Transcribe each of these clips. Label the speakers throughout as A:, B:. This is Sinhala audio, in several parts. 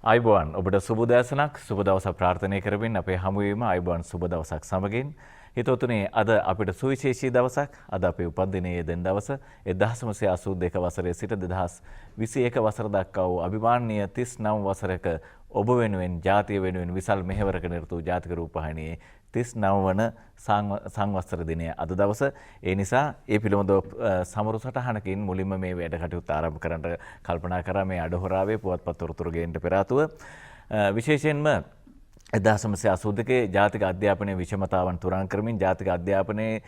A: අයිබෝන් ඔබට සුබ දැසනක් සුබ දවසක් ප්‍රාර්ථනා කරමින් අපේ හමුවීම අයිබෝන් සුබ දවසක් සමගින් හිතවතුනි අද අපිට සුවිශේෂී දවසක් අද අපේ උපන්දිනයේ දෙන දවස 1982 වසරේ සිට 2021 වසර දක්වා වූ අභිමානීය 39 වසරක ඔබ වෙනුවෙන් ජාතිය වෙනුවෙන් විසල් මෙහෙවරක නිරත වූ ජාතික රූපවාහිනියේ 39 වන සංවත්සර දිනය අද දවස. ඒ නිසා ඒ පිළිබඳව සමරු සටහනකින් මුලින්ම මේ වැඩ කටයුත්ත ආරම්භ කරන්න කල්පනා කරා මේ අඩහොරාවේ පුවත්පත් තොරතුරු ගේන්න පෙර ආතුව විශේෂයෙන්ම 1982 ජාතික අධ්‍යාපනයේ විෂමතාවන් තුරන් කරමින් ජාතික අධ්‍යාපනයේ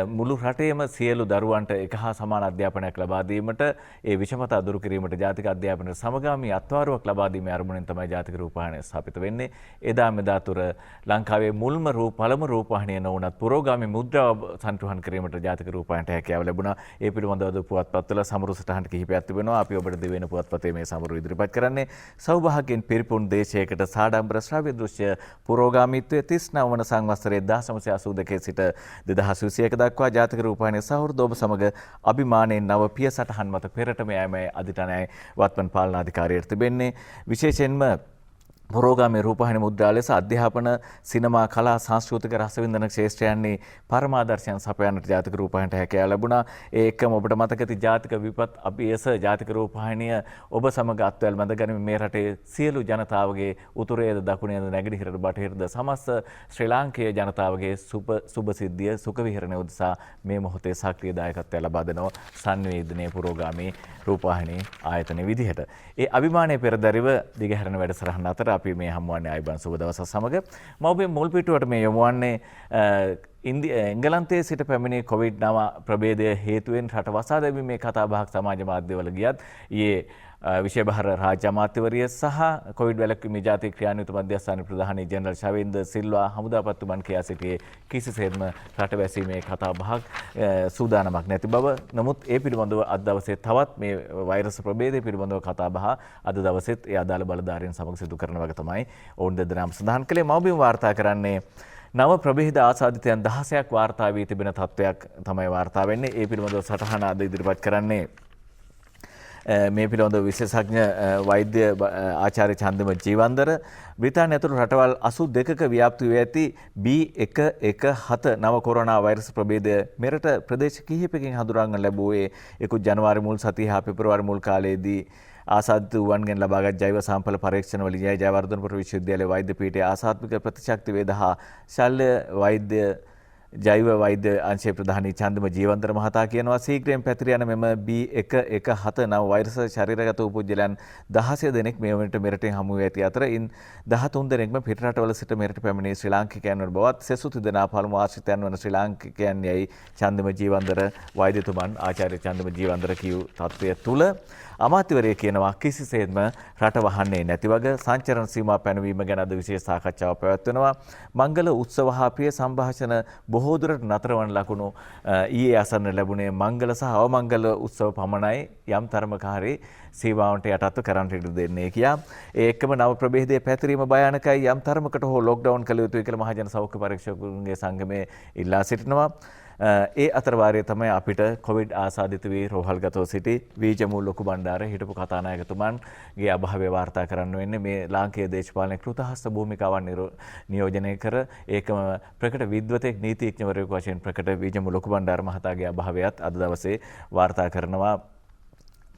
A: මුළු රටේම සියලු දරුවන්ට එක හා සමාන අධ්‍යාපනයක් ලබා දීමට ඒ විෂමතා දුරු කිරීමට ජාතික අධ්‍යාපනයේ සමගාමී අත්වාරුවක් ලබා දීමේ අරමුණෙන් තමයි ජාතික රූපවාහිනිය ස්ථාපිත වෙන්නේ. එදා මෙදා තුර ලංකාවේ මුල්ම පළමු රූපවාහිනිය නොවුනත් පුරෝගාමී මුද්‍රාව සන්තුහන් කිරීමට ජාතික රූපවාහිනියට හැකියාව ලැබුණා. ඒ පිළිබඳව පුවත්පත්වල සමරු සටහන් කිහිපයක් තිබෙනවා. අපි ඔබට දෙවෙනි පුවත්පතේ මේ සමරු ඉදිරිපත් කරන්නේ සෞභාග්‍යයෙන් පිරිපුන් දේශයකට සාඩම්බර ශ්‍රව්‍ය දෘශ්‍ය පුරෝගාමීත්වයේ 39 වන සංවත්සරයේ 1982 සිට 2021 දක්වා ජාතික රූපවාහිනිය සහෘද ඔබ සමග අභිමානයෙන් නව පිය සටහන් මත පෙරටම යෑමේ අධිටනයයි වත්මන් පාලනාධිකාරියට තිබෙන්නේ. විශේෂයෙන්ම පුරෝගාමී රූපවාහිනී මුද්‍රා ලෙස අධ්‍යාපන, සිනමා, කලා, සංස්කෘතික රසවින්දන ක්ෂේත්‍රයන්හි පරමාදර්ශයන් සපයන්නට ජාතික රූපවාහිනියට හැකියාව ලැබුණා. ඒ එක්කම ඔබට මතක ඇති ජාතික විපත් අභියස ජාතික රූපවාහිනිය ඔබ සමග අත්වැල් බැඳ ගැනීම මේ රටේ සියලු ජනතාවගේ උතුරේද දකුණේද නැගෙනහිරද බටහිරද සමස්ත ශ්‍රී ලාංකේය ජනතාවගේ සුබ සිද්ධිය සුඛ විහරණය උදෙසා මේ මොහොතේ සක්‍රීය දායකත්වය ලබා දෙනවා සංවේදනීය පුරෝගාමී රූපවාහිනී ආයතනයේ විදිහට. ඒ අභිමානයේ පෙරදරිව දිගහැරෙන වැඩසටහන අතර අපි මේ හමුවන්නේ අයිබන් සුබ දවසක් සමග. මම ඔබේ මුල් පිටුවට මේ යොමු වන්නේ එංගලන්තයේ සිට පැමිණි COVID-19 ප්‍රභේදය හේතුවෙන් රට වසා දැමීමේ කතාබහක් සමාජ මාධ්‍යවල ගියත් ඊයේ විශේෂ රාජ්‍ය අමාත්‍යවරිය සහ කොවිඩ් වැළැක්වීමේ ජාතික ක්‍රියාන්විත මධ්‍යස්ථාන ප්‍රධානී ජනරල් ශවේන්ද සිල්වා හමුදාපතිතුමන් කියා සිටියේ කිසිසේත්ම රට වැසීමේ කතාබහක් සූදානමක් නැති බව. නමුත් ඒ පිළිබඳව අද දවසේ තවත් මේ වෛරස් ප්‍රභේදය පිළිබඳව කතාබහ අද දවසෙත් ඒ අදාළ බලධාරීන් සමග සිදු කරන වග තමයි ඔවුන් දෙදෙනාම සඳහන් කළේ. මවබිම වාර්තා කරන්නේ නව ප්‍රභේද ආසාදිතයන් 16ක් වාර්තා වී තිබෙන තත්ත්වයක් තමයි වාර්තා වෙන්නේ. ඒ පිළිබඳව සටහන අද ඉදිරිපත් කරන්නේ මේ පිළිබඳව විශේෂඥ වෛද්‍ය ආචාර්ය චන්දිම ජීවන්දර. බ්‍රිතාන්‍ය ඇතුළු රටවල් 82ක ව්‍යාප්ත වී ඇති B117 නව කොරෝනා වෛරස් ප්‍රභේදය මෙරට ප්‍රදේශ කිහිපයකින් හඳුනාගන්න ලැබුවේ ඉකුත් ජනවාරි මුල් සතිය හා පෙබරවාරි මුල් කාලයේදී ආසාදිත වූවන්ගෙන් ලබාගත් ජෛව සාම්පල පරීක්ෂණවලින් ජයවර්ධනපුර විශ්වවිද්‍යාලයේ වෛද්‍ය පීඨයේ ආසාත්මික ප්‍රතිශක්ති වේද හා ශල්‍ය වෛද්‍ය ජෛව වෛද්‍ය අංශයේ ප්‍රධානී චන්දම ජීවන්තර මහතා කියනවා ශීඝ්‍රයෙන් පැතිර යන මෙම B117 නව වෛරස ශරීරගත වූ පුද්ගලයන් 16 දෙනෙක් මේ වනට මෙරටින් හමු වී ඇති අතර ඉන් 13 දෙනෙක්ම පිටරටවල සිට මෙරට පැමිණි ශ්‍රී ලාංකිකයන් වන බවත් සෙසු තිදෙනා පළමු ආශ්‍රිතයන් වන ශ්‍රී ලාංකිකයන් යයි චන්දම ජීවන්තර වෛද්‍යතුමන් ආචාර්ය චන්දම ජීවන්තර කියූ තත්ත්වය තුල අමාත්‍යවරය කියනවා කිසිසේත්ම රට වහන්නේ නැති වග සංචරණ සීමා පැනවීම ගැන අද විශේෂ සාකච්ඡාවක් පැවැත්වෙනවා. මංගල උත්සව හා ප්‍රිය සංഭാෂණ බොහෝ දුරට නතර වන ලකුණු ඊයේ අසන්න ලැබුණේ මංගල සහ අවමංගල උත්සව පමණයි යම් තරමක හරි සීමාවන්ට යටත්ව කරන්නට ඉඩ දෙන්නේ කියා. ඒ එක්කම නව ප්‍රභේදයේ පැතිරීම භයානකයි යම් තරමකට හෝ ලොක්ඩවුන් කළ යුතුයි කියලා මහජන සෞඛ්‍ය පරීක්ෂකතුන්ගේ සංගමයේ ඉල්ලා සිටිනවා. ඒ අතරවාරයේ තමයි අපිට කොවිඩ් ආසාදිත වී රෝහල්ගතව සිටි වීජමූල් ලොකු බණ්ඩාර හිටපු කතානායකතුමන්ගේ අභාවය වාර්තා කරන්න වෙන්නේ. මේ ලාංකේය දේශපාලන කෘතහස්ත භූමිකාවන් නියෝජනය කර ඒකම ප්‍රකට විද්වතෙක් නීතිඥවරයෙකු වශයෙන් ප්‍රකට වීජමූල් ලොකු බණ්ඩාර මහතාගේ අභාවයත් අද දවසේ වාර්තා කරනවා.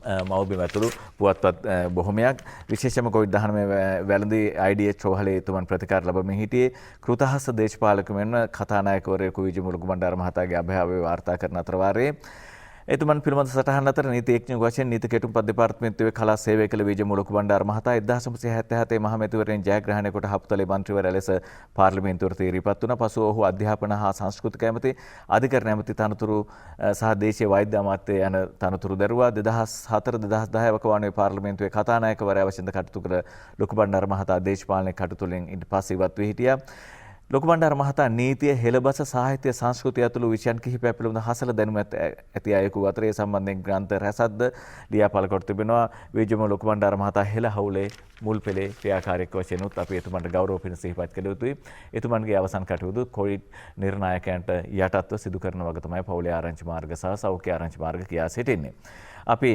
A: මවබිම ඇතුළු පුවත්පත් බොහොමයක් විශේෂම COVID-19 වැළඳී IDH රෝහලේ එතුමන් ප්‍රතිකාර ලබමින් හිටියේ කෘතහස්ත දේශපාලක මෙන්ම කතානායකවරයෙකු විජිමුළු කුමණ්ඩාර මහතාගේ අභාවය වාර්තා කරන අතරවාරයේ එතුමන් පිළිබඳ සටහන් අතර නීතිඥයෙකු වශයෙන් නීති කෙටුම්පත් දෙපාර්තමේන්තුවේ කලා සේවය කළ විජිමුළු කුමණ්ඩාර මහතා 1977 මහ මැතිවරණයෙන් ජයග්‍රහණය කොට හප්තලේ මන්ත්‍රීවරයා ලෙස පාර්ලිමේන්තුවට තීරීපත් වුණා. පසුව ඔහු අධ්‍යාපන හා සංස්කෘතික ඇමති, අධිකරණ ඇමති තනතුරු සහ දේශීය වෛද්‍ය අමාත්‍ය යන තනතුරු දරුවා 2004-2010 වකවානුවේ පාර්ලිමේන්තුවේ කතානායකවරයා වශයෙන් කටයුතු කළ ලොකු බණ්ඩාර මහතා දේශපාලන කටයුතු වලින් ඊට පස්සේ ඉවත් වී හිටියා. ලොකු බණ්ඩාර මහතා නීතිය, හෙළබස, සාහිත්‍ය, සංස්කෘතිය ඇතුළු විෂයන් කිහිපයක් පිළිබඳ හසල දැනුම ඇති අයෙකු අතර ඒ සම්බන්ධයෙන් ග්‍රන්ථ රැසක්ද ලියාපල කොට තිබෙනවා. විජිමුළු ලොකු බණ්ඩාර මහතා හෙළ හවුලේ මුල් පෙළේ ක්‍රියාකාරීක වශයෙන් උත් අපි එතුමන්ට ගෞරව පිණිස සිහිපත් කළ යුතුයි. එතුමන්ගේ අවසන් කටයුතු කොවිඩ් නිර්ණායකයන්ට යටත්ව සිදු කරන වග තමයි පවුලේ ආරංචි මාර්ග සහ සෞඛ්‍ය ආරංචි මාර්ග කියා සිටින්නේ. අපි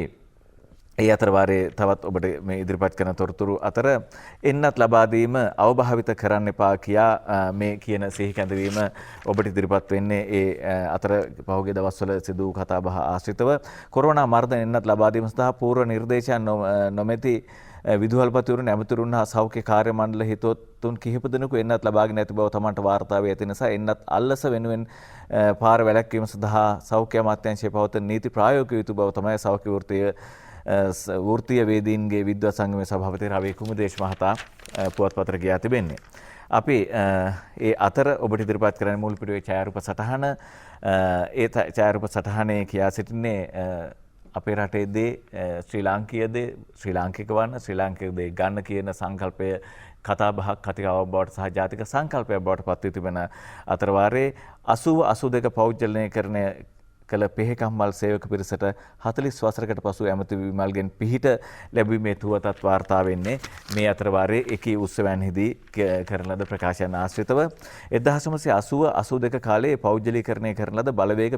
A: ඒ අතර වාරයේ තවත් ඔබට මේ ඉදිරිපත් කරන තොරතුරු අතර එන්නත් ලබා දීම අවභාවිත කරන්න එපා කියා මේ කියන සිහි කැඳවීම ඔබට ඉදිරිපත් වෙන්නේ ඒ අතර පහුගිය දවස්වල සිදු වූ කතාබහ ආශ්‍රිතව කොරෝනා මර්ධන එන්නත් ලබා දීම සඳහා පූර්ව නිර්දේශයන් නොමැති විදුහල්පතිවරුන් ඇමතිවරුන් හා සෞඛ්‍ය කාර්ය මණ්ඩල හිතවතුන් කිහිප දෙනෙකු එන්නත් ලබාගෙන ඇති බව තමන්ට වාර්තා වී ඇති නිසා එන්නත් අල්ලස වෙනුවෙන් පාර වැළැක්වීම සඳහා සෞඛ්‍ය අමාත්‍යාංශයේ පවතින නීති ප්‍රායෝගික යුතු බව තමයි සෞඛ්‍ය වෘත්තීය වේදීන්ගේ විද්වත් සංගමයේ සභාපති රවී කුමුදේශ මහතා පුවත්පතට කියා තිබෙන්නේ. අපි ඒ අතර ඔබට ඉදිරිපත් කරන මුල් පිටුවේ ඡායාරූප සටහන ඒ ඡායාරූප සටහනේ කියා සිටින්නේ අපේ රටේ දේ ශ්‍රී ලාංකීය දේ ශ්‍රී ලාංකික වන්න ශ්‍රී ලාංකික දේ ගන්න කියන සංකල්පය කතාබහක් කතිකාවක් බවට සහ ජාතික සංකල්පයක් බවට පත් වී තිබෙන අතර වාරයේ 80 82 පෞද්ගලනීකරණය කළ පෙහෙකම්මල් සේවක පිරිසට 40 වසරකට පසු ඇමති විමල්ගෙන් පිහිට ලැබීමේ තුවතත් වාර්තා වෙන්නේ මේ අතර වාරයේ එකී උත්සවයන්හිදී කරන ලද ප්‍රකාශයන් ආශ්‍රිතව 1980 82 කාලයේ පෞද්ගලීකරණය කරන ලද බලවේග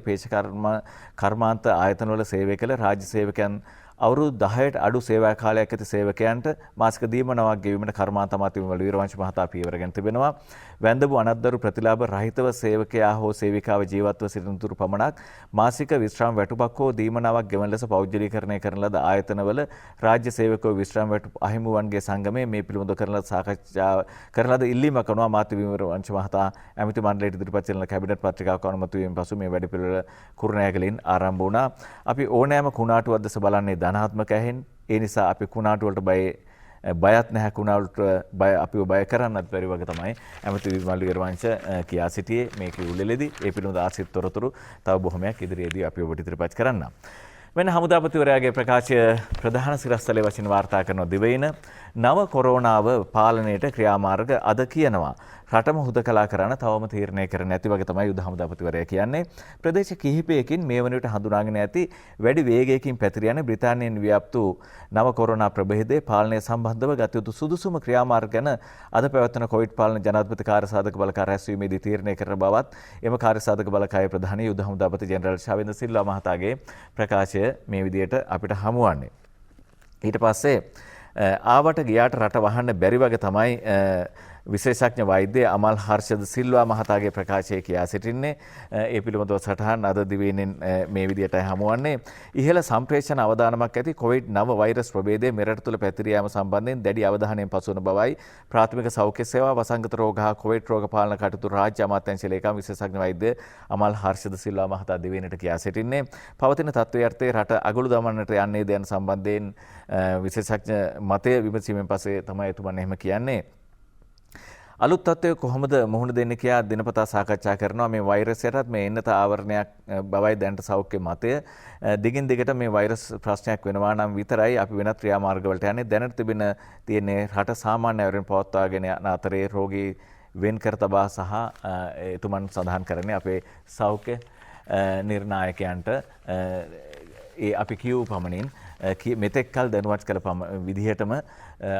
A: කර්මාන්ත ආයතනවල සේවය කළ රාජ්‍ය සේවකයන් අවුරුදු 10ට අඩු සේවා කාලයක් ඇති සේවකයන්ට මාසික දීමනාවක් ගෙවීමට කර්මාන්ත අමාත්‍ය විමල වීරවංශ මහතා පියවරගෙන තිබෙනවා. වැඳපු අනත්දරු ප්‍රතිලාභ රහිතව සේවකයා හෝ සේවිකාව ජීවත්ව සිටින තුරු පමණක් මාසික විශ්‍රාම වැටුපක් හෝ දීමනාවක් ගෙවන ලෙස පෞද්ගලීකරණය කරන ලද ආයතනවල රාජ්‍ය සේවකව විශ්‍රාම වැටුප අහිමිවන්ගේ සංගමයේ මේ පිළිබඳව කරන ලද සාකච්ඡා කරන ලද ඉල්ලීමක් අනුව අමාත්‍ය විමල මහතා ඇමති මණ්ඩලයට ඉදිරිපත් කරන කැබිනට් පත්‍රිකාවක් අනුමත වීමෙන් පසු මේ වැඩපිළිවෙල කුරුණෑගලින් ආරම්භ වුණා. අපි ඕනෑම කුණාටුවක් දැස බලන්නේ ධනාත්මක ඇහෙන්. ඒ නිසා අපි කුණාටු වලට බයත් නැහැ, කුණාටුවට අපිව බය කරන්නත් බැරි වගේ තමයි ඇමති විමල් වීරවංශ කියා සිටියේ මේ කිව්ලෙලෙදී. ඒ පිළිබඳ ආසිත තොරතුරු තව බොහොමයක් ඉදිරියේදී අපි ඔබට ඉදිරිපත් කරන්න. මෙන්න හමුදාපතිවරයාගේ ප්‍රකාශය ප්‍රධාන සිරස්තලයේ වශයෙන් වාර්තා කරන දිවයින නව කොරෝනාව පාලනයට ක්‍රියාමාර්ග අද කියනවා. රටම හුදකලා කරන්න තවම තීරණය කර නැති වගේ තමයි යුද හමුදාපතිවරයා කියන්නේ. ප්‍රදේශ කිහිපයකින් මේ වන විට හඳුනාගෙන ඇති වැඩි වේගයකින් පැතිර යන බ්‍රිතාන්‍යයෙන් ව්‍යාප්ත වූ නව කොරෝනා ප්‍රභේදයේ පාලනය සම්බන්ධව ගත යුතු සුදුසුම ක්‍රියාමාර්ග ගැන අද පැවැත්වෙන කොවිඩ් පාලන ජනාධිපති කාර්යසාධක බලකාය රැස්වීමේදී තීරණය කරන බවත් එම කාර්යසාධක බලකායේ ප්‍රධානී යුද හමුදාපති ජෙනරාල් ශාවින්ද්‍ර සිල්වා මහතාගේ ප්‍රකාශය මේ විදියට අපිට හමුවන්නේ. ඊට පස්සේ ආවට ගියාට රට වහන්න බැරි වගේ තමයි විශේෂඥ වෛද්‍ය අමල් හර්ෂද සිල්වා මහතාගේ ප්‍රකාශය කියා සිටින්නේ. ඒ පිළිබඳව සටහන් අද දිවයිනෙන් මේ විදියටයි හමුවන්නේ. ඉහළ සම්ප්‍රේෂණ අවදානමක් ඇති කොවිඩ් 9 වෛරස් ප්‍රභේදය මෙරට තුළ පැතිර යාම සම්බන්ධයෙන් දැඩි අවධානයෙන් පසු වන බවයි ප්‍රාථමික සෞඛ්‍ය සේවා වසංගත රෝග හා කොවිඩ් රෝග පාලන කටයුතු රාජ්‍ය අමාත්‍යාංශ ලේකම් විශේෂඥ වෛද්‍ය අමල් හර්ෂද සිල්වා මහතා දිවයිනට කියා සිටින්නේ. පවතින තත්ත්වයේ අර්ථයේ රට අගලු දමන්නට යන්නේ යන සම්බන්ධයෙන් විශේෂඥ මතය විමසීමෙන් පස්සේ තමයි එතුමන් එහෙම කියන්නේ. අලුත් තත්ත්වය කොහොමද මුහුණ දෙන්නේ කියා දිනපතා සාකච්ඡා කරනවා. මේ වෛරසයටත් මේ එන්නත ආවරණයක් බවයි දැනට සෞඛ්‍ය මතය. දිගින් දිගට මේ වෛරස් ප්‍රශ්නයක් වෙනවා නම් විතරයි අපි වෙනත් ක්‍රියාමාර්ගවලට යන්නේ. දැනට තියෙන්නේ රට සාමාන්‍ය අයුරින් පවත්වාගෙන යන අතරේ රෝගී වෙන් කර තබා සහ එතුමන් සඳහන් කරන්නේ අපේ සෞඛ්‍ය නිර්ණායකයන්ට ඒ අපි කියූ පමණින් මෙතෙක් කල් දැනුවත් කළ විදිහටම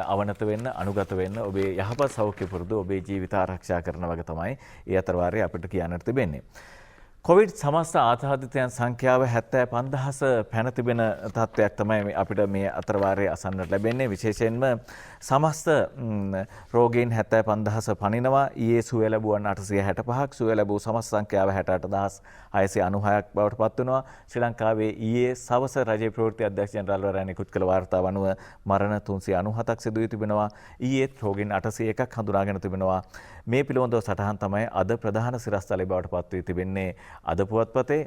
A: අවනත වෙන්න අනුගත වෙන්න ඔබේ යහපත් සෞඛ්‍ය පුරුදු ඔබේ ජීවිත ආරක්ෂා කරන වගේ තමයි ඒ අතර වාරයේ අපිට කියන්නට තිබෙන්නේ. කොවිඩ් සමස්ත ආසාදිතයන් සංඛ්‍යාව 75000 පැන තිබෙන තත්ත්වයක් තමයි අපිට මේ අතර වාරයේ අසන්නට ලැබෙන්නේ. විශේෂයෙන්ම සමස්ත රෝගීන් 75000 පනිනවා. ඊයේ සුවය ලැබුවන් 865ක්, සුවය ලැබූ සමස්ත සංඛ්‍යාව 68696ක් බවට පත් වෙනවා. ශ්‍රී ලංකාවේ ඊයේ සවස රජයේ ප්‍රවෘත්ති අධ්‍යක්ෂ ජෙනරාල්වරයා නිකුත් කළ වාර්තාව අනුව මරණ 397ක් සිදු වී තිබෙනවා. ඊයේත් රෝගීන් 801ක් හඳුනාගෙන තිබෙනවා. මේ පිළිබඳව සටහන් තමයි අද ප්‍රධාන සිරස්තලයේ බවට පත් වී තිබෙන්නේ අද පුවත්පතේ.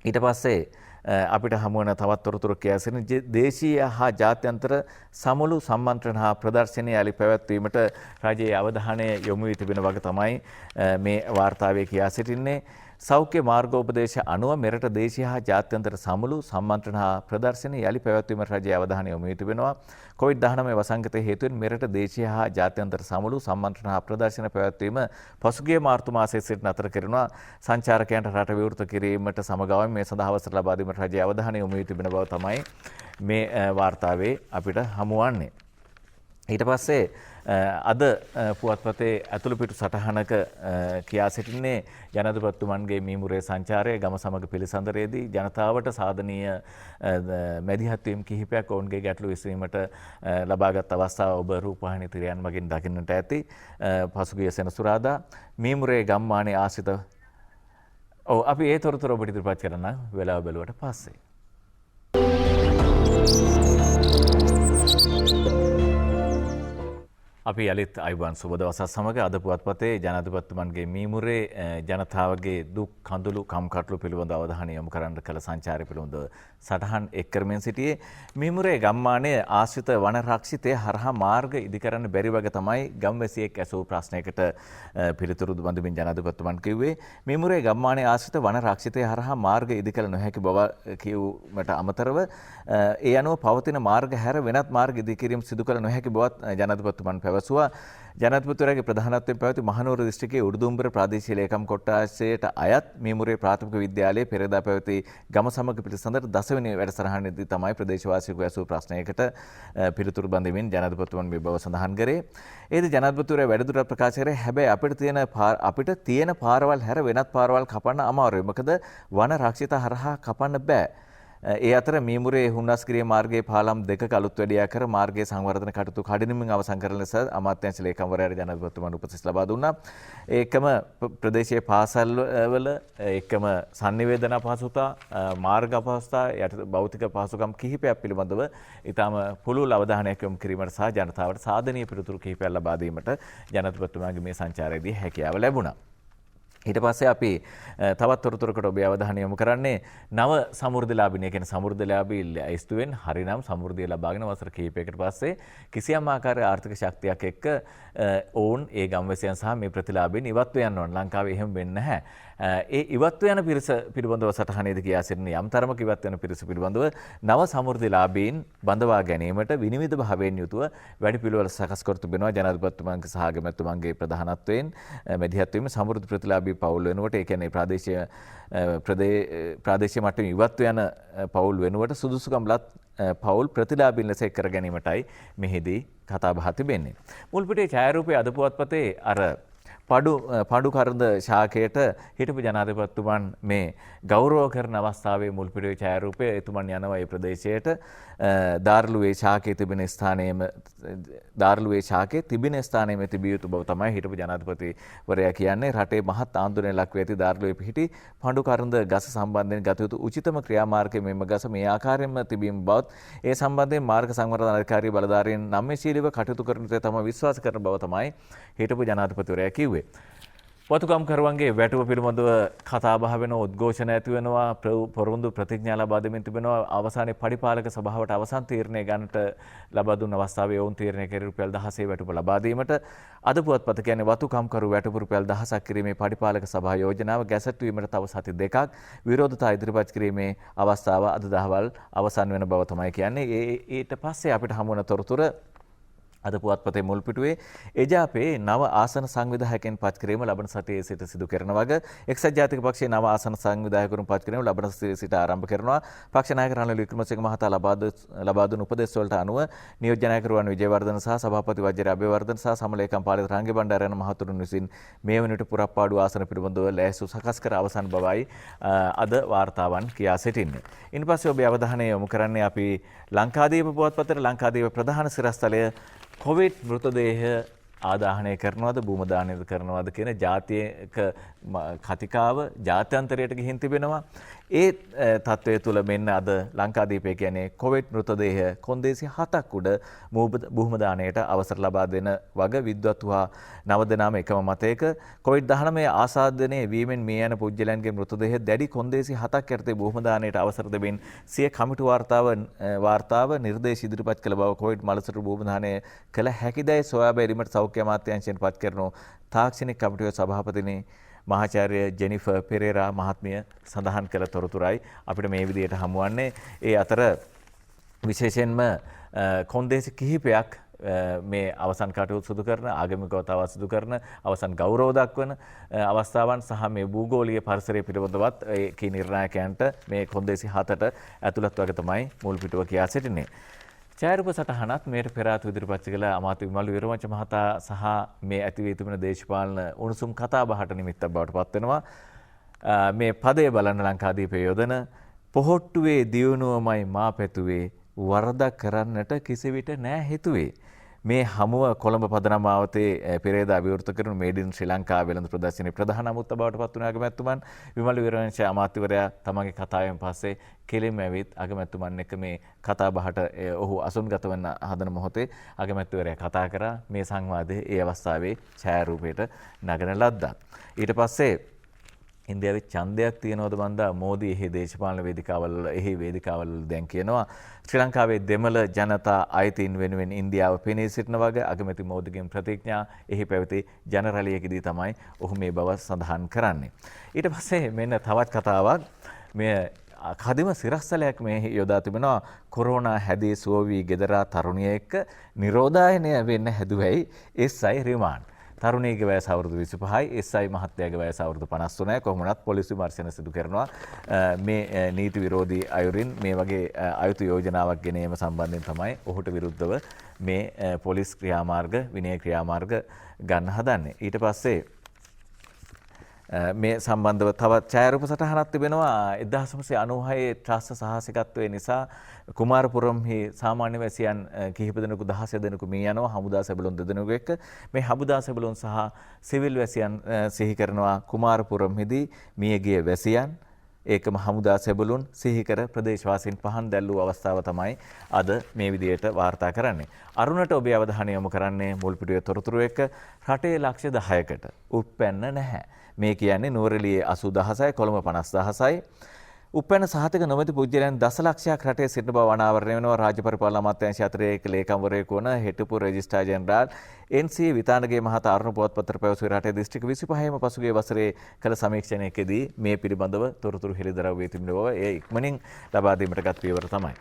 A: ඊට පස්සේ අපිට හමුවන තවත් තොරතුරු කියා සිටින දේශීය හා ජාත්‍යන්තර සමුළු සම්මන්ත්‍රණ හා ප්‍රදර්ශනය යලි පැවැත්වීමට රජයේ අවධානය යොමු වී තිබෙන වගේ තමයි මේ වාර්තාවේ කියා සිටින්නේ. සෞඛ්‍ය මාර්ගෝපදේශ අනුව මෙරට දේශීය හා ජාත්‍යන්තර සමුළු සම්මන්ත්‍රණ හා ප්‍රදර්ශන යලි පැවැත්වීමට රජයේ අවධානය යොමු වී තිබෙනවා. කොවිඩ්-19 වසංගතයේ හේතුවෙන් මෙරට දේශීය හා ජාත්‍යන්තර සමුළු සම්මන්ත්‍රණ හා ප්‍රදර්ශන පැවැත්වීම පසුගිය මාර්තු මාසයේ සිට නතර කරනවා. සංචාරකයන්ට රට විවෘත කිරීමට සමගාමීව මේ සඳහා අවසර ලබා දීමට රජයේ අවධානය යොමු වී තිබෙන බව තමයි මේ වාර්තාවේ අපිට හමුවන්නේ. ඊට පස්සේ අද පුවත්පතේ ඇතුළු පිටු සටහනක කියා සිටින්නේ ජනාධිපතිතුමන්ගේ මීමුරේ සංචාරය ගම සමග පිළිසඳරේදී ජනතාවට සාධනීය මැදිහත් වීම් කිහිපයක් ඔවුන්ගේ ගැටලු විසඳීමට ලබාගත් අවස්ථාව ඔබ රූපවාහිනී තිරයන් මගින් දකින්නට ඇති. පසුගිය සෙනසුරාදා මීමුරේ ගම්මානයේ ආශ්‍රිත අපි ඒ තොරතුරු ඔබට ඉදිරිපත් කරන්න වෙලාව බැලුවට පස්සේ. අපි යළිත් අයිබන් සුබ දවසක් සමග අද පුවත්පතේ ජනාධිපතිතුමන්ගේ මීමුරේ ජනතාවගේ දුක් කඳුළු කම්කටොළු පිළිබඳ අවධානය යොමු කරන්න කළ සංචාරය පිළිබඳව සටහන් එක් කරමින් සිටියේ. මීමුරේ ගම්මානයේ ආශ්‍රිත වන රක්ෂිතය හරහා මාර්ග ඉදිකරන්න බැරි වගේ තමයි ගම්වැසියෙක් ඇසූ ප්‍රශ්නයකට පිළිතුරු බඳමින් ජනාධිපතිතුමන් කිව්වේ. මීමුරේ ගම්මානයේ ආශ්‍රිත වන රක්ෂිතය හරහා මාර්ග ඉදිකළ නොහැකි බව කියවීමට අමතරව ඒ අනුව පවතින මාර්ග හැර වෙනත් මාර්ග ඉදිකිරීම සිදු කළ නොහැකි බවත් ජනාධිපතිතුමන් පැවසුවා. ජනාධිපතිවරයාගේ ප්‍රධානත්වයෙන් පැවති මහනුවර දිස්ත්‍රික්කයේ උඩුදුම්බර ප්‍රාදේශීය ලේකම් කොට්ටාශයට අයත් මීමුරේ ප්‍රාථමික විද්‍යාලයේ පෙරදා පැවති ගම සමග පිළිසඳර දසවෙනි වැඩසටහනේදී තමයි ප්‍රදේශවාසීකු ඇසූ ප්‍රශ්නයකට පිළිතුරු බඳමින් ජනාධිපතිතුමන් මේ බව සඳහන් කරේ. ඒද ජනාධිපතිවරයා වැඩිදුරටත් ප්‍රකාශ කරේ හැබැයි අපිට තියෙන පාරවල් හැර වෙනත් පාරවල් කපන්න අමාරුයි. මොකද වන රක්ෂිත හරහා කපන්න බෑ. ඒ අතර මීමුරේ හුන්නස්ගිරිය මාර්ගයේ පාලම් දෙකක අලුත් වැඩියා කර මාර්ගයේ සංවර්ධන කටයුතු කඩිනමින් අවසන් කරන ලෙස අමාත්‍යාංශ ලේකම්වරයාට ජනාධිපතිතුමන් උපදෙස් ලබා දුන්නා. ඒකම ප්‍රදේශීය පාසල් වල ඒකම sannivedana අපහසුතා මාර්ග අපහසුතා යට භෞතික පහසුකම් කිහිපයක් පිළිබඳව ඊටම පුළුල් අවධානයක් යොමු කිරීමට සහ ජනතාවට සාධනීය පිළිතුරු කිහිපයක් ලබා දීමට ජනාධිපතිතුමාගේ මේ සංචාරයේදී හැකියාව ලැබුණා. ඊට පස්සේ අපි තවත් තොරතුරකට ඔබේ අවධානය යොමු කරන්නේ නව සමෘද්ධිලාභීන් කියන සමෘද්ධිලාභී ලැයිස්තුවෙන් හරිනම් සමෘද්ධිය ලබාගෙන වසර කිහිපයකට පස්සේ කිසියම් ආකාරයක ආර්ථික ශක්තියක් එක්ක ඔවුන් ඒ ගම්වැසියන් සහ මේ ප්‍රතිලාභීන් ඉවත්ව යන්න ඕන. ලංකාවේ එහෙම වෙන්නේ නැහැ. ඒ ඉවත්ව යන පිරිස පිළිබඳව සටහනේදී කියා සිටින යම් තරමක ඉවත් වෙන පිරිස පිළිබඳව නව සමෘද්ධිලාභීන් බඳවා ගැනීමට විනිවිද භාවයෙන් යුතුව වැඩපිළිවෙළ සකස් කර තිබෙනවා. ජනාධිපතිතුමන්ගේ සහ අගමැතිතුමන්ගේ ප්‍රධානත්වයෙන් මැදිහත් වීම සමෘද්ධි ප්‍රතිලාභී පවුල් වෙනුවට ඒ කියන්නේ ප්‍රාදේශීය මට්ටමින් ඉවත්ව යන පවුල් වෙනුවට සුදුසුකම්ලත් පවුල් ප්‍රතිලාභීන් ලෙස එක් කර ගැනීමටයි මෙහිදී කතා බහ තිබෙන්නේ. මුල්පිටේ ඡායාරූපයේ අද පුවත්පතේ අර පඩු කරඳ ශාකයට හිටපු ජනාධිපතිතුමන් මේ ගෞරව කරන අවස්ථාවේ මුල්පිටුවේ ඡායාරූපය එතුමන් යනවා ඒ ප්‍රදේශයට දාර්ලුවේ ශාකයේ තිබෙන ස්ථානයේම තිබිය යුතු බව තමයි හිටපු ජනාධිපතිවරයා කියන්නේ. රටේ මහත් ආන්දෝලනයක් ලක් වී ඇති දාර්ලුවේ පිහිටි පඩු කරඳ ගස සම්බන්ධයෙන් ගත යුතු උචිතම ක්‍රියාමාර්ගයේ මෙම ගස මේ ආකාරයෙන්ම තිබීම බවත් ඒ සම්බන්ධයෙන් මාර්ග සංවර්ධන අධිකාරී බලධාරීන් නම්‍යශීලීව කටයුතු කරන තේ තමයි විශ්වාස කරන බව තමයි හිටපු ජනාධිපතිවරයා කිව්වේ. වතුකම්කරුවන්ගේ වැටුව පිළිබඳව කතා බහ වෙන උද්ඝෝෂණ ඇති වෙනවා. පොරොන්දු ප්‍රතිඥා ලබා දෙමින් තිබෙනවා. අවසානයේ පරිපාලක සභාවට අවසන් තීරණය ගන්නට ලබා දුන් අවස්ථාවේ ඔවුන් තීරණය කර රුපියල් 16 වැටුප ලබා දීමට අද පුවත්පත කියන්නේ වතුකම්කරු වැටුප රුපියල් 1000ක් කිරීමේ පරිපාලක සභා යෝජනාව ගැසට්වීමට තව සති දෙකක් විරෝධතා ඉදිරිපත් කිරීමේ අවස්ථාව අද දහවල් අවසන් වෙන බව තමයි කියන්නේ. ඊට පස්සේ අපිට හමු වන තොරතුර අද පුවත්පතේ මුල් පිටුවේ එජාපේ නව ආසන සංවිධායකයන් පත් කිරීම ලබන සතියේ සිට සිදු කරන වග එක්සත් ජාතික පක්ෂයේ නව ආසන සංවිධායකවරුන් පත් කිරීම ලබන සතියේ සිට ආරම්භ කරනවා. පක්ෂ නායක රනිල් වික්‍රමසිංහ මහතා ලබා දුන් උපදෙස් වලට අනුව නියෝජ්‍ය නායකරුවන් විජේවර්ධන සහ සභාපති වජිර අබේවර්ධන සහ සමලේකම් පාලිත රංගේ බණ්ඩාර යන මහතුරුන් විසින් මේ වනවිට පුරප්පාඩු ආසන පිළිබඳව ලෑස්තු සකස් කර අවසන් බවයි අද වාර්තාවන් කියා සිටින්නේ. ඉන්පස්සේ ඔබේ අවධානය යොමු කරන්නේ අපි ලංකාදීප පුවත්පතේ ලංකාදීප ප්‍රධාන සිරස්තලය කොවිඩ් මෘතදේහ ආදාහනය කරනවද භූමදානය කරනවද කියන ජාතියක කතිකාව ජාත්‍යන්තරයට ගිහින් තිබෙනවා. ඒ තත්ත්වය තුළ මෙන්න අද ලංකාදීපය කියන්නේ කොවිඩ් මෘතදේහ කොන්දේසි 7ක් උඩ භූමදානයට අවසර ලබා දෙන වග විද්වත් හා 9 දෙනාම එකම මතයක කොවිඩ්-19 ආසාදනය වීමෙන් මිය යන පුද්ගලයන්ගේ මෘතදේහ දැඩි කොන්දේසි 7ක් යටතේ භූමදානයට අවසර දෙමින් සිය කමිටු වාර්තාව නිර්දේශ ඉදිරිපත් කළ බව කොවිඩ් මලසටු භූමදානය කළ හැකිදැයි සොයා බැලීමට සෞඛ්‍ය අමාත්‍යාංශයෙන් පත් කරන තාක්ෂණික කමිටුවේ සභාපතිනි මහාචාර්ය ජෙනිෆර් පෙරේරා මහත්මිය සඳහන් කළ තොරතුරයි අපිට මේ විදිහට හමුවන්නේ. ඒ අතර විශේෂයෙන්ම කොන්දේසි කිහිපයක් මේ අවසන් කටයුතු සිදු කරන ආගමික වතාව සිදු කරන අවසන් ගෞරව දක්වන අවස්ථාවන් සහ මේ භූගෝලීය පරිසරය පිළිබඳවත් ඒ කී නිර්ණායකයන්ට මේ කොන්දේසි 7ට ඇතුළත් වගේ තමයි මුල් පිටුව කියා සිටින්නේ. ඡායාරූප සටහනත් මේට පෙර ආතු ඉදිරිපත් කළ අමාත්‍ය විමල් වීරවංශ මහතා සහ මේ ඇතිවී තිබෙන දේශපාලන උණුසුම් කතා බහට නිමිත්තක් බවට පත් වෙනවා. මේ පදය බලන්න ලංකාදීපේ යොදන පොහොට්ටුවේ දියුණුවමයි මා පැතුවේ වරදක් කරන්නට කිසිවිට නෑ හිතුවේ. මේ හමුව කොළඹ පදනම ආවතේ පෙරේදා අභිවෘත කරන මේඩ් ඉන් ශ්‍රී ලංකා වෙළඳ ප්‍රදර්ශනයේ ප්‍රධාන අමුත්ත බවට පත් වුණ අගමැතිතුමන් විමල් වීරවංශ අමාත්‍යවරයා තමගේ කතාවෙන් පස්සේ කෙලින්ම ඇවිත් අගමැතිතුමන් එක්ක මේ කතා බහට ඔහු අසුන්ගත වෙන්න හදන මොහොතේ අගමැතිවරයා කතා කරා මේ සංවාදයේ ඒ අවස්ථාවේ ඡායාරූපයට නගන ලද්දා. ඊට පස්සේ ඉන්දියාවේ ඡන්දයක් තියෙනවද බන්දා මෝදි එහි දේශපාලන වේදිකාවල එහි වේදිකාවල දැන් කියනවා ශ්‍රී ලංකාවේ දෙමළ ජනතා අයිතීන් වෙනුවෙන් ඉන්දියාව පෙනී සිටින වගේ අගමැති මෝදිගේ ප්‍රතිඥා එහි පැවති ජනරැලියකදී තමයි ඔහු මේ බව සඳහන් කරන්නේ. ඊට පස්සේ මෙන්න තවත් කතාවක් මේ කදිම සිරස්තලයක් මේ යොදා තිබෙනවා කොරෝනා හැදී සුව වී ගෙදරා තරුණියෙක් නිරෝධායනය වෙන්න හැදුවයි SI රිමාන්ඩ්. තරුණියගේ වයස අවුරුදු 25යි SI මහත්තයාගේ වයස අවුරුදු 53යි. කොහොම වුණත් පොලිස් විමර්ශන සිදු කරනවා මේ නීති විරෝධී අයුරින් මේ වගේ අයුතු යෝජනාවක් ගෙනීම සම්බන්ධයෙන් තමයි ඔහුට විරුද්ධව මේ පොලිස් ක්‍රියාමාර්ග විනය ක්‍රියාමාර්ග ගන්න හදන්නේ. ඊට පස්සේ මේ සම්බන්ධව තවත් ඡායාරූප සටහනක් තිබෙනවා 1996 ත්‍රස්ත සාහසිකත්වයේ නිසා කුමාරපුරම්හි සාමාන්‍ය වැසියන් කිහිප දෙනෙකු 16 දෙනෙකු මිය යනවා හමුදා සැබළුන් දෙදෙනෙකු එක්ක. මේ හමුදා සැබළුන් සහ සිවිල් වැසියන් සිහි කරනවා කුමාරපුරම්හිදී මියගිය වැසියන් ඒකම හමුදා සැබළුන් සිහි කර ප්‍රදේශවාසීන් පහන් දැල්වූ අවස්ථාව තමයි අද මේ විදියට වාර්තා කරන්නේ. අරුණට ඔබේ අවධානය යොමු කරන්නේ මුල්පිටුවේ තොරතුරු එක්ක රටේ ලක්ෂ 10කට උප්පැන්න නැහැ. මේ කියන්නේ නුවරඑළියේ 80000යි කොළඹ 50000යි. උපැන්න සහතික නොමැති පුද්ගලයන් දසලක්ෂයක් රටේ සිටින බව අනාවරණය වෙනවා. රාජ්‍ය පරිපාලන අමාත්‍යාංශය අතරේ ලේකම්වරයෙකු වන හිටපු රෙජිස්ට්‍රාර් ජෙනරාල් NC විතානගේ මහතා අරුණ පුවත්පතට පැවසුවේ රටේ දිස්ත්‍රික්ක 25ම පසුගිය වසරේ කළ සමීක්ෂණයකදී මේ පිළිබඳව තොරතුරු හෙළිදරව් වී තිබෙන බව ඒ ඉක්මනින් ලබා දීමට ගත් පියවර තමයි.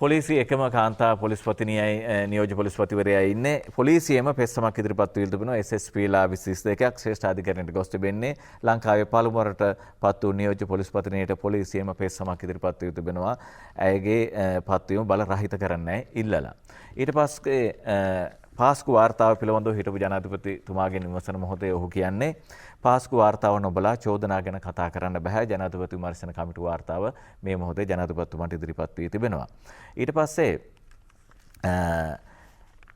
A: පොලිසිය එකම කාන්තා පොලිස්පතිනියයි නියෝජ්‍ය පොලිස්පතිවරයා ඉන්නේ. පොලිසියම පෙස්සමක් ඉදිරිපත් වී තිබෙනවා. SSPලා 22ක් ශ්‍රේෂ්ඨ අධිකරණයට ගොස් තිබෙන්නේ. ලංකාවේ පළමු වරට පත් වූ නියෝජ්‍ය පොලිස්පතිනියට පොලිසියම පෙස්සමක් ඉදිරිපත් වී තිබෙනවා. ඇයගේ පත්වීම බල රහිත කරන්නයි ඉල්ලලා. ඊට පස්සේ පාස්කු වාර්තාව පිළිබඳව හිටපු ජනාධිපතිතුමාගෙන් විමසන මොහොතේ ඔහු කියන්නේ පාස්කු වාර්තාව නොබලා චෝදනා ගැන කතා කරන්න බෑ. ජනාධිපති විමර්ශන කමිටු වාර්තාව මේ මොහොතේ ජනාධිපතිතුමාට ඉදිරිපත් වී තිබෙනවා. ඊට පස්සේ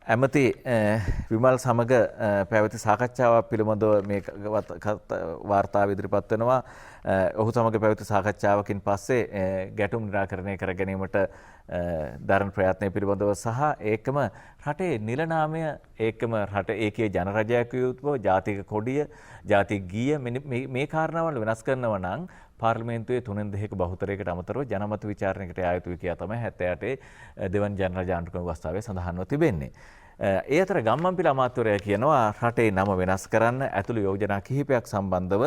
A: ඇමති විමල් සමග පැවති සාකච්ඡාවක් පිළිබඳව මේ වාර්තාව ඉදිරිපත් වෙනවා. ඔහු සමග පැවති සාකච්ඡාවකින් පස්සේ ගැටුම් නිරාකරණය කර ගැනීමට දරන ප්‍රයත්නය පිළිබඳව සහ ඒකම රටේ නිලනාමය ඒකම රට ඒකේ ජනරජයක් යුතුව ජාතික කොඩිය ජාතික ගීය මේ කාරණාවල් වෙනස් කරනවා නම් පාර්ලිමේන්තුවේ 3/2 බහුතරයකට අමතරව ජනමත විචාරණයකට ආ යුතුයි කියා තමයි 78 දෙවන ජනරජ ආණ්ඩුක්‍රම ව්‍යවස්ථාවේ සඳහන්ව තිබෙන්නේ. ඒ අතර ගම්මන්පිල අමාත්‍යවරයා කියනවා රටේ නම වෙනස් කරන්න ඇතුළු යෝජනා කිහිපයක් සම්බන්ධව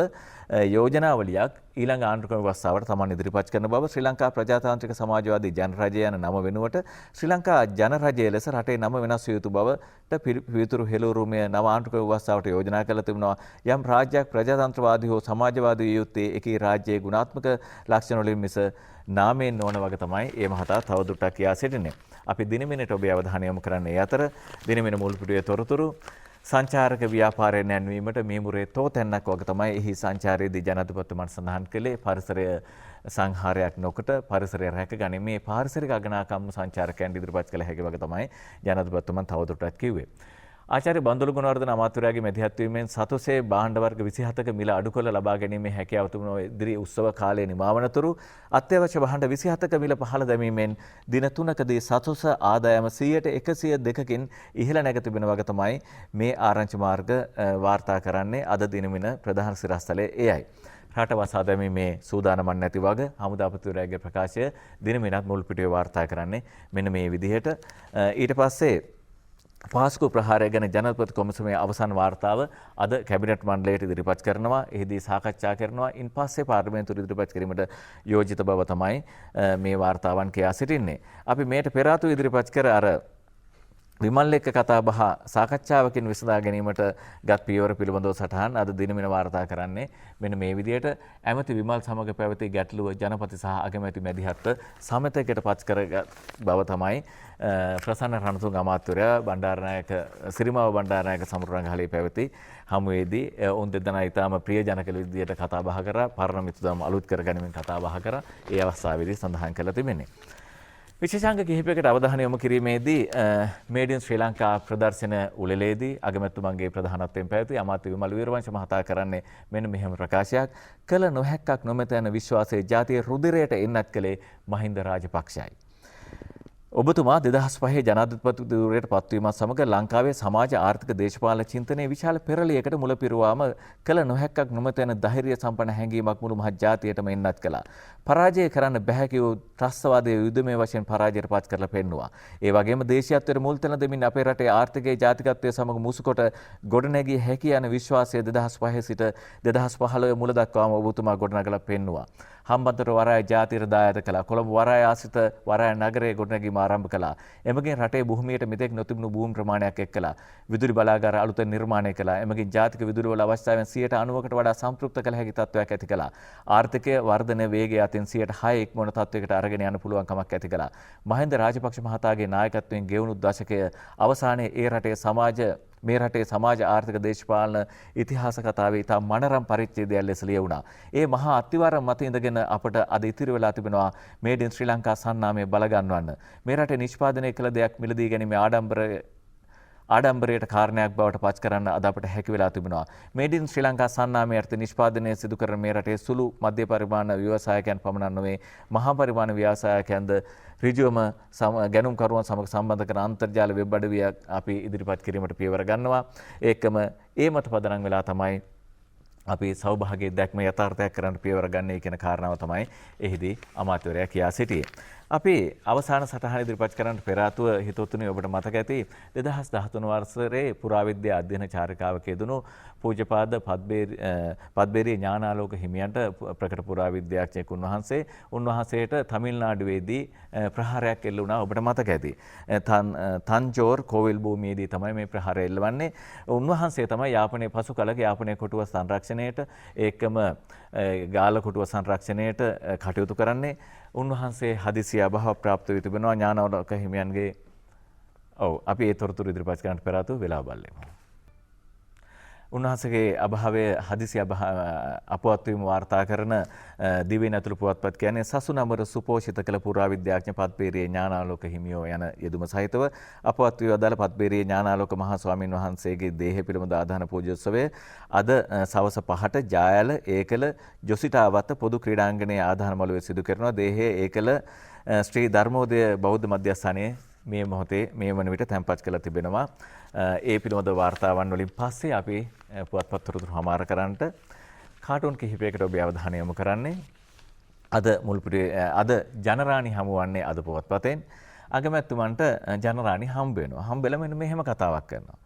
A: යෝජනාවලියක් ඊළඟ ආණ්ඩුක්‍රම ව්‍යවස්ථාවට තමන් ඉදිරිපත් කරන බව. ශ්‍රී ලංකා ප්‍රජාතාන්ත්‍රික සමාජවාදී ජනරජය යන නම වෙනුවට ශ්‍රී ලංකා ජනරජය ලෙස රටේ නම වෙනස් විය යුතු බවට පිළිතුරු හෙළවුරුමය නව ආණ්ඩුක්‍රම ව්‍යවස්ථාවට යෝජනා කළ තිබෙනවා. යම් රාජ්‍යයක් ප්‍රජාතන්ත්‍රවාදී හෝ සමාජවාදී විය යුත්තේ එකී රාජ්‍යයේ ගුණාත්මක ලක්ෂණ වලින් මිස නාමයෙන් නොවන වගේ තමයි ඒ මහතා තවදුරටත් කියා සිටින්නේ. අපි දිනමිනට ඔබේ අවධානය යොමු කරන්නේ අතර දිනමින මුල්පිටුවේ තොරතුරු සංචාරක ව්‍යාපාරය නැන්වීමට මීමුරේ තෝතැන්නක් වගේ තමයි එහි සංචාරයේදී ජනාධිපතිතුමන් සඳහන් කළේ. පරිසරය සංහාරයක් නොකොට පරිසරය රැක ගැනීමේ පාරිසරික අගනාකම් සංචාරකයන් ඉදිරිපත් කළ හැකි වගේ තමයි ජනාධිපතිතුමන් තවදුරටත් කිව්වේ. ආචාර්ය බන්දුල ගුණවර්ධන අමාත්‍යවරයාගේ මැදිහත් වීමෙන් සතුසේ භාණ්ඩ වර්ග 27ක මිල අඩු කළ ලබා ගැනීමේ හැකියාව තිබුණු ඉදිරි උත්සව කාලයේ නිමවනතුරු අත්‍යවශ්‍ය භාණ්ඩ 27ක මිල පහළ දැමීමෙන් දින 3කදී සතුස ආදායම 100%කින් ඉහළ නැග තිබෙන වගේ තමයි මේ ආරංචි මාර්ග වාර්තා කරන්නේ. අද දිනමින ප්‍රධාන සිරස්තලයේ එයයි. රට වසා දැමීමේ සූදානමක් නැති වගේ හමුදාපතිවරයාගේ ප්‍රකාශය දිනමිනත් මුල් පිටුවේ වාර්තා කරන්නේ මෙන්න මේ විදිහට. ඊට පස්සේ පාස්කු ප්‍රහාරය ගැන ජනාධිපති කොමිසමේ අවසන් වාර්තාව අද කැබිනට් මණ්ඩලයට ඉදිරිපත් කරනවා. එහිදී සාකච්ඡා කරනවා. ඉන් පස්සේ පාර්ලිමේන්තුවට ඉදිරිපත් කිරීමට යෝජිත බව තමයි මේ වාර්තාවන් කියා සිටින්නේ. අපි මේට පෙර ආතු ඉදිරිපත් කර අර විමල් එක්ක කතා බහ සාකච්ඡාවකින් විසඳා ගැනීමට ගත් පියවර පිළිබඳව සටහන් අද දිනමින වාර්තා කරන්නේ මෙන්න මේ විදිහට ඇමති විමල් සමග පැවති ගැටලුව ජනපති සහ අගමැති මැදිහත් සමතයකට පත් කර බව තමයි ප්‍රසන්න රණතුංග අමාත්‍යවරයා බණ්ඩාරනායක සිරිමාව බණ්ඩාරනායක සමුරංගහලේ පැවති හමුවේදී ඔවුන් දෙදෙනා ඊටාම ප්‍රියජනක විදියට කතා බහ කරා පරණ මිතුදම් අලුත් කර ගැනීමෙන් කතා බහ කරා ඒ අවස්ථාවේදී සඳහන් කළ තිබෙන්නේ. විශේෂාංග කිහිපයකට අවධානය යොමු කිරීමේදී මේඩ් ඉන් ශ්‍රී ලංකා ප්‍රදර්ශන උළෙලේදී අගමැතිතුමන්ගේ ප්‍රධානත්වයෙන් පැවති අමාත්‍ය විමල් වීරවංශ මහතා කරන්නේ මෙන්න මෙහෙම ප්‍රකාශයක් කළ නොහැක්කක් නොමැත යන විශ්වාසයේ ජාතිය රුධිරයට එන්නත් කළේ මහින්ද රාජපක්ෂයි. ඔබතුමා 2005 ජනාධිපති ධූරයට පත්වීමත් සමග ලංකාවේ සමාජ ආර්ථික දේශපාලන චින්තනයේ විශාල පෙරළියකට මුල පිරුවාම කළ නොහැක්කක් නොමැත යන ධෛර්ය සම්පන්න හැඟීමක් මුළු මහත් ජාතියටම එන්නත් කළා. පරාජය කරන්න බැහැ කිව් ත්‍රස්තවාදයේ යුදමේ වශයෙන් පරාජයට පත් කරලා පෙන්නුවා. ඒ වගේම දේශීයත්වයට මුල් තැන දෙමින් අපේ රටේ ආර්ථිකයේ ජාතිකත්වයේ සමග මුසුකොට ගොඩනැගිය හැකි යන විශ්වාසය 2005 සිට 2015 මුල දක්වාම ඔබතුමා ගොඩනගලා පෙන්නුවා. හම්බන්තොට වරාය ජාතියට දායද කළා. කොළඹ වරාය ආසිත වරාය නගරයේ ගොඩනැගීම ආරම්භ කළා. එමගින් රටේ භූමියට මෙතෙක් නොතිබුණු භූමි ප්‍රමාණයක් එක්කලා විදුලි බලාගාර අලුතෙන් නිර්මාණය කළා. එමගින් ජාතික විදුලි වල අවශ්‍යතාවයන් 90%කට වඩා සම්ප්‍රයුක්ත කළ හැකි තත්ත්වයක් ඇති කළා. ආර්ථිකය වර්ධන වේගය අතින් 6% ඉක්මවන තත්ත්වයකට අරගෙන යන්න පුළුවන් කමක් ඇති කළා. මහින්ද රාජපක්ෂ මහතාගේ නායකත්වයෙන් ගෙවුණු දශකය අවසානයේ ඒ රටේ මේ රටේ සමාජ ආර්ථික දේශපාලන ඉතිහාස කතාවේ ඉතා මනරම් පරිච්ඡේදයක් ලෙස ලියවුණා. ඒ මහා අත්තිවාරම් මත ඉඳගෙන අපට අද ඉතිරි වෙලා තිබෙනවා මේඩ් ඉන් ශ්‍රී ලංකා සන්නාමය බලගන්වන්න. මේ රටේ නිෂ්පාදනය කළ දෙයක් මිලදී ගැනීමේ ආඩම්බරයට කාරණයක් බවට පත් කරන්න අද අපට හැකි වෙලා තිබෙනවා. මේඩ් ඉන් ශ්‍රී ලංකා සන්නාමයේ අර්ථ නිෂ්පාදනය සිදු කරන මේ රටේ සුළු මධ්‍ය පරිමාණ ව්‍යවසායකයන් පමණක් නොවේ මහා පරිමාණ ව්‍යවසායකයන්ද ඍජුවම ගැනුම්කරුවන් සමග සම්බන්ධ කරන අන්තර්ජාල වෙබ් අඩවියක් අපි ඉදිරිපත් කිරීමට පියවර ගන්නවා. ඒකම ඒ මත පදනම් වෙලා තමයි අපි සෞභාග්‍ය දැක්ම යථාර්ථයක් කරන්න පියවර ගන්නේ කියන කාරණාව තමයි එහිදී අමාත්‍යවරයා කියා සිටියේ. අපි අවසාන සටහන ඉදිරිපත් කරන්න පෙර ආතුව හිතොත්තුනේ ඔබට මතක ඇති 2013 වර්ෂයේ පුරාවිද්‍යා අධ්‍යයන චාරිකාවක යෙදුණු පූජ්‍යපාද පද්බේරිය ඥානාලෝක හිමියන්ට ප්‍රකට පුරාවිද්‍යාඥයෙක් උන්වහන්සේට තමිල්නාඩුවේදී ප්‍රහාරයක් එල්ල වුණා. ඔබට මතක ඇති. තන්ජෝර් කෝවිල් භූමියේදී තමයි මේ ප්‍රහාරය එල්ලවන්නේ. උන්වහන්සේ තමයි යාපනයේ පසු කලක යාපනයේ කොටුව සංරක්ෂණයට ඒකම ගාල කොටුව සංරක්ෂණයට කටයුතු කරන්නේ. උන්වහන්සේ හදිසි අභාව ප්‍රාප්ත වී තිබෙනවා ඥානාලෝක හිමියන්ගේ. අපි ඒ තොරතුරු ඉදිරිපත් කරන්නට පෙර ආතුව වෙලාව බලමු. උන්වහන්සේගේ අභාවයේ හදිසි අපවත් වීම වාර්තා කරන දිවයින ඇතුළු පුවත්පත් කියන්නේ සසුනමර සුපෝෂිත කළ පුරාවිද්‍යාඥ පද්බේරිය ඥානාලෝක හිමියෝ යන යෙදුම සහිතව අපවත් වී අදාළ පද්බේරිය ඥානාලෝක මහා ස්වාමීන් වහන්සේගේ දේහය පිළිබඳ ආදාන පූජෝත්සවය අද සවස 5ට ජායල ඒකල ජොසිටාවත පොදු ක්‍රීඩාංගණයේ ආදාන මළුවේ සිදු කරනවා. දේහය ඒකල ශ්‍රී ධර්මෝදය බෞද්ධ මධ්‍යස්ථානයේ මේ මොහොතේ මේ වන විට තැන්පත් කරලා තිබෙනවා. ඒ පිළිබඳ වාර්තාවන් වලින් පස්සේ අපි පුවත්පත් තොරතුරු හමාර කරන්නට කාටුන් කිහිපයකට ඔබේ අවධානය යොමු කරන්නේ. අද ජනරාණි හමුවන්නේ අද පුවත්පතෙන්. අගමැතිතුමන්ට ජනරාණි හම්බ වෙනවා. හම්බෙලා මෙන්න මෙහෙම කතාවක් කරනවා.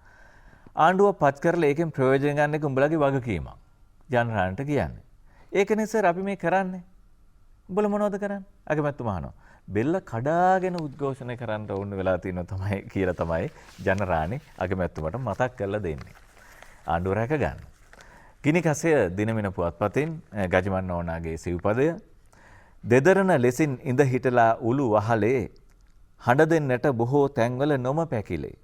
A: ආණ්ඩුව පත් කරලා ඒකෙන් ප්‍රයෝජන ගන්න එක උඹලගේ වගකීමක්. ජනරාණිට කියන්නේ. ඒකනේ සර් අපි මේ කරන්නේ. උඹලා මොනවද කරන්නේ? අගමැතිතුමා අහනවා. බෙල්ල කඩාගෙන උද්ඝෝෂණය කරන්න ඕන වෙලා තියෙනවා තමයි කියලා තමයි ජනරාණි අගමැතිතුමට මතක් කරලා දෙන්නේ. ආණ්ඩුව රැක ගන්න. ගිනිකසය දිනමින පුවත්පතින් ගජමන් ඕනාගේ සිව්පදය දෙදරන ලෙසින් ඉඳ හිටලා උළු වහලේ හඬ දෙන්නට බොහෝ තැන්වල නොම පැකිලේ.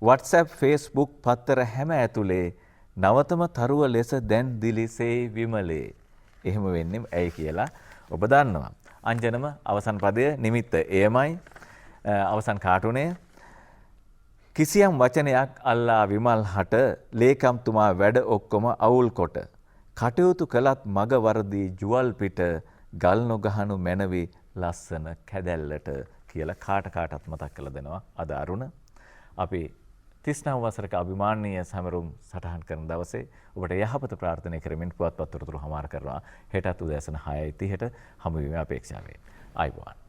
A: WhatsApp Facebook පත්තර හැම ඇතුලේ නවතම තරුව ලෙස දැන් දිලිසේ විමලේ. එහෙම වෙන්නේ ඇයි කියලා ඔබ දන්නවා. අංජනම අවසන් පදය නිමිත්ත එයමයි. අවසන් කාටුනේ කිසියම් වචනයක් අල්ලා විමල් හට ලේකම්තුමා වැඩ ඔක්කොම අවුල් කොට කටයුතු කළත් මග වරදී ජුවල් පිට ගල් නොගහනු මැනවි ලස්සන කැදැල්ලට කියලා කාටත් මතක් කරලා දෙනවා අද අරුණ. අපි 39 වසරක අභිමානීය සමරුම් සටහන් කරන දවසේ ඔබට යහපත ප්‍රාර්ථනා කරමින් පුවත්පත් තොරතුරු හමාර කරනවා. හෙටත් උදෑසන 6:30ට හමු වීමේ අපේක්ෂාවෙන්. ආයුබෝවන්.